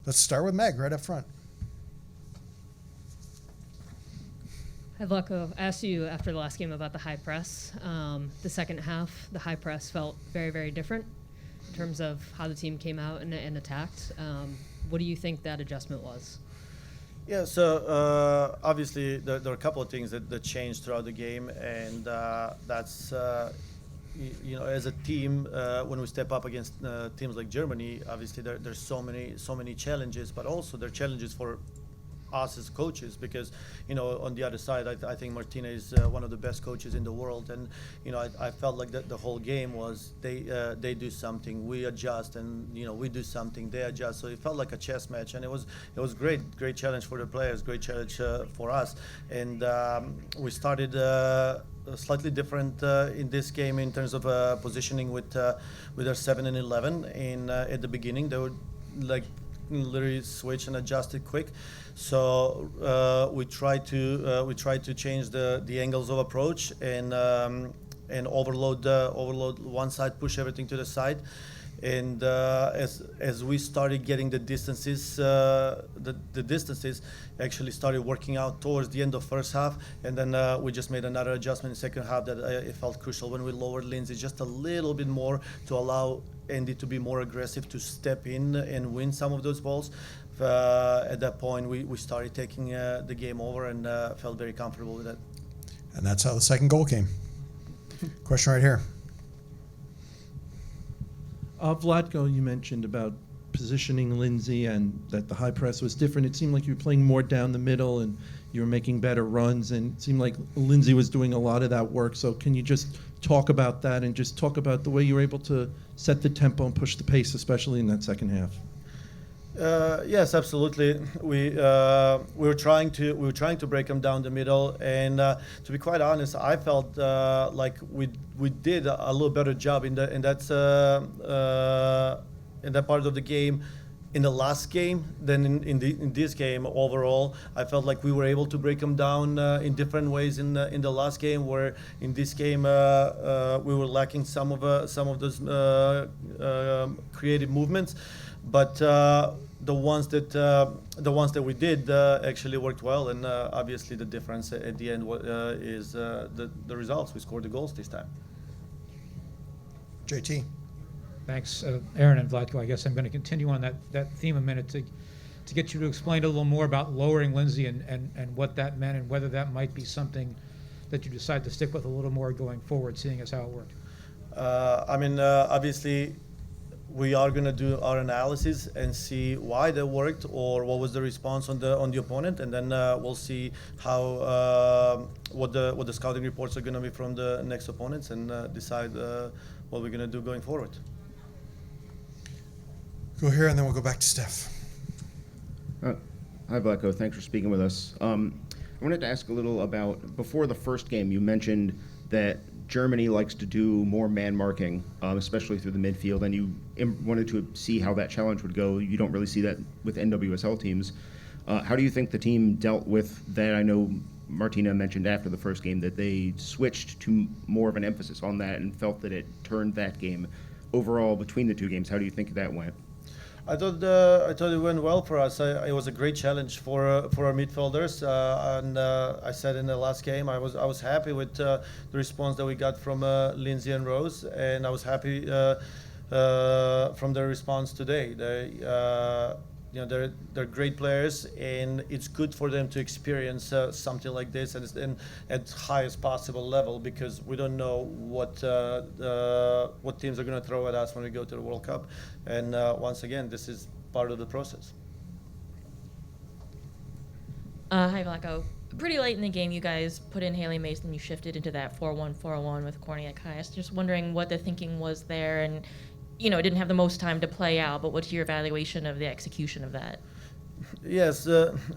Let's start with Meg right up front. Hi, Vlatko. I asked you after the last game about the high press. The second half, the high press felt very, very different in terms of how the team came out and attacked. What do you think that adjustment was? Yeah, so obviously there are a couple of things that changed throughout the game, and that's as a team, when we step up against teams like Germany, obviously there's so many challenges, but also there are challenges for us as coaches, because on the other side, I think Martina is one of the best coaches in the world, and I felt like the whole game was they do something, we adjust, and we do something, they adjust. So it felt like a chess match, and it was great challenge for the players, great challenge for us, and we started slightly different in this game in terms of positioning with our 7 and 11. And at the beginning, they would literally switch and adjust it quick. So we tried to change the angles of approach and overload one side, push everything to the side. And as we started getting the distances, the distances actually started working out towards the end of first half, and then we just made another adjustment in second half that it felt crucial when we lowered Lindsay just a little bit more to allow Andy to be more aggressive, to step in and win some of those balls. At that point, we started taking the game over and felt very comfortable with it. And that's how the second goal came. Question right here. Vlatko, you mentioned about positioning Lindsay and that the high press was different. It seemed like you were playing more down the middle and you were making better runs, and it seemed like Lindsay was doing a lot of that work. So can you just talk about that and just talk about the way you were able to set the tempo and push the pace, especially in that second half? Yes, absolutely. We were trying to break them down the middle, and to be quite honest, I felt like we did a little better job in that part of the game in the last game than in this game overall. I felt like we were able to break them down in different ways in the last game, where in this game we were lacking some of those creative movements, but the ones that we did actually worked well, and obviously the difference at the end is the results. We scored the goals this time. JT. Thanks, Aaron and Vlatko. I guess I'm going to continue on that theme a minute to get you to explain a little more about lowering Lindsay and what that meant, and whether that might be something that you decide to stick with a little more going forward, seeing as how it worked. Obviously, we are going to do our analysis and see why that worked or what was the response on the opponent, and then we'll see how what the scouting reports are going to be from the next opponents, and decide what we're going to do going forward. Go here, and then we'll go back to Steph. Hi, Vlatko. Thanks for speaking with us. I wanted to ask a little about, before the first game, you mentioned that Germany likes to do more man marking, especially through the midfield, and you wanted to see how that challenge would go. You don't really see that with NWSL teams. How do you think the team dealt with that? I know Martina mentioned after the first game that they switched to more of an emphasis on that and felt that it turned that game. Overall, between the two games, how do you think that went? I thought it went well for us. It was a great challenge for our midfielders, and I said in the last game I was happy with the response that we got from Lindsay and Rose, and I was happy from their response today. They're great players, and it's good for them to experience something like this and at highest possible level, because we don't know what teams are going to throw at us when we go to the World Cup. And once again, this is part of the process. Hi, Vlatko. Pretty late in the game, you guys put in Haley Mason. You shifted into that 4-1-4-1 with Korniak Hayes. Just wondering what the thinking was there, and it didn't have the most time to play out, but what's your evaluation of the execution of that? Yes,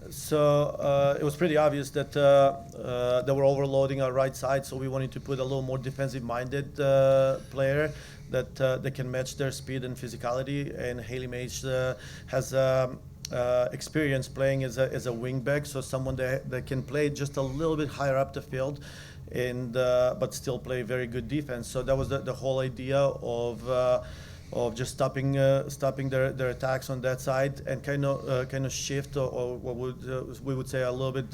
so it was pretty obvious that they were overloading our right side, so we wanted to put a little more defensive-minded player that can match their speed and physicality. And Haley Mage has experience playing as a wing back, so someone that can play just a little bit higher up the field, and but still play very good defense. So that was the whole idea of just stopping their attacks on that side and kind of shift or what we would say a little bit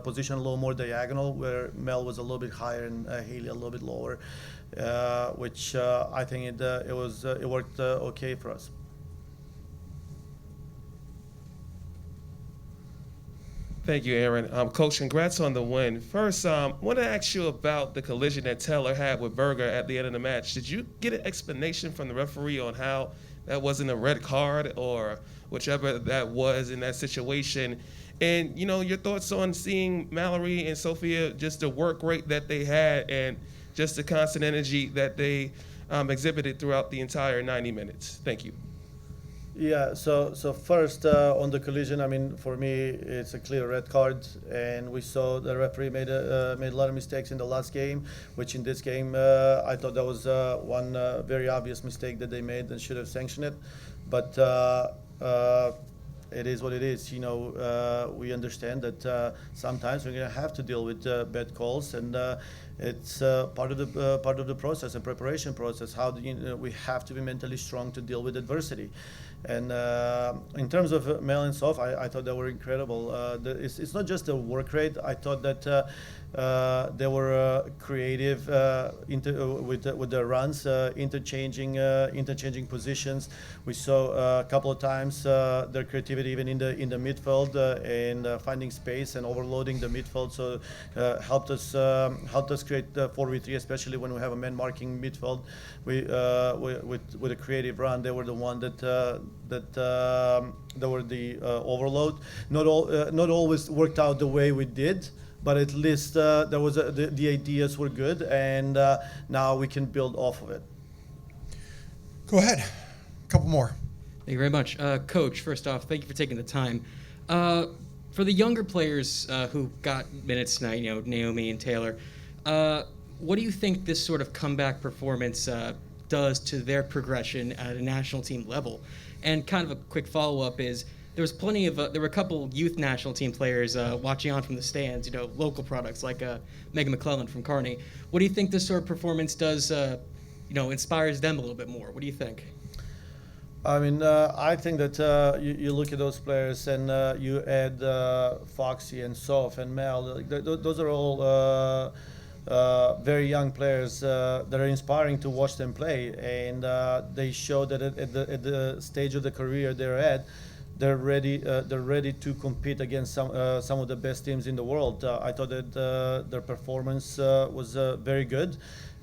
position a little more diagonal, where Mel was a little bit higher and Haley a little bit lower, which I think it worked okay for us. Thank you, Aaron. Coach, congrats on the win. First, I want to ask you about the collision that Taylor had with Berger at the end of the match. Did you get an explanation from the referee on how that wasn't a red card or whichever that was in that situation? And, your thoughts on seeing Mallory and Sophia, just the work rate that they had and just the constant energy that they exhibited throughout the entire 90 minutes. Thank you. Yeah, so first on the collision, I mean, for me, it's a clear red card, and we saw the referee made a lot of mistakes in the last game, which in this game, I thought that was one very obvious mistake that they made and should have sanctioned it. But it is what it is. We understand that sometimes we're going to have to deal with bad calls, and it's part of the process, a preparation process. How we have to be mentally strong to deal with adversity. And in terms of Mel and Soph, I thought they were incredible. It's not just the work rate. I thought that they were creative with their runs, interchanging positions. We saw a couple of times their creativity even in the midfield and finding space and overloading the midfield. So helped us create 4v3, especially when we have a man marking midfield. With a creative run, they were the one that were the overload. Not always worked out the way we did, but at least there was the ideas were good, and now we can build off of it. Go ahead. A couple more. Thank you very much. Coach, first off, thank you for taking the time. For the younger players who got minutes tonight, Naomi and Taylor, what do you think this sort of comeback performance does to their progression at a national team level? And kind of a quick follow-up is, there were a couple youth national team players watching on from the stands, local products like Megan McClellan from Kearney. What do you think this sort of performance does, inspires them a little bit more? What do you think? I mean, I think that you look at those players and you add Foxy and Soph and Mel. Those are all very young players that are inspiring to watch them play, and they show that at the stage of the career they're at, they're ready to compete against some of the best teams in the world. I thought that their performance was very good,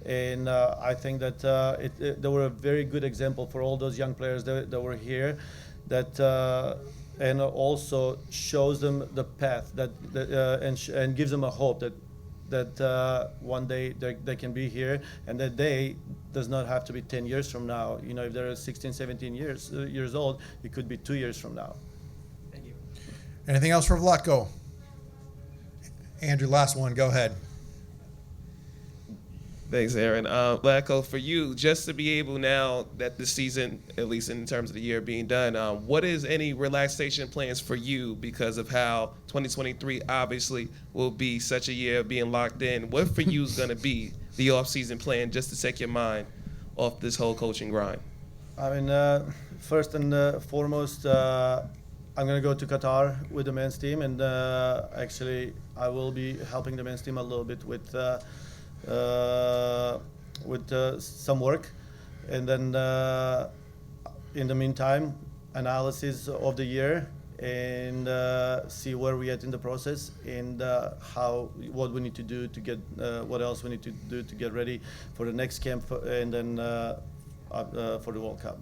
and I think that they were a very good example for all those young players that were here, and also shows them the path and gives them a hope that one day they can be here, and that day does not have to be 10 years from now. If they're 16, 17 years old, it could be 2 years from now. Thank you. Anything else for Vlatko? Andrew, last one. Go ahead. Thanks, Aaron. Vlatko, for you, just to be able now that the season, at least in terms of the year being done, what is any relaxation plans for you because of how 2023 obviously will be such a year of being locked in? What for you is going to be the off-season plan just to take your mind off this whole coaching grind? I mean, first and foremost, I'm going to go to Qatar with the men's team, and actually I will be helping the men's team a little bit with some work, and then in the meantime, analysis of the year and see where we at in the process, and what we need to do to get what else we need to do to get ready for the next camp and then for the World Cup.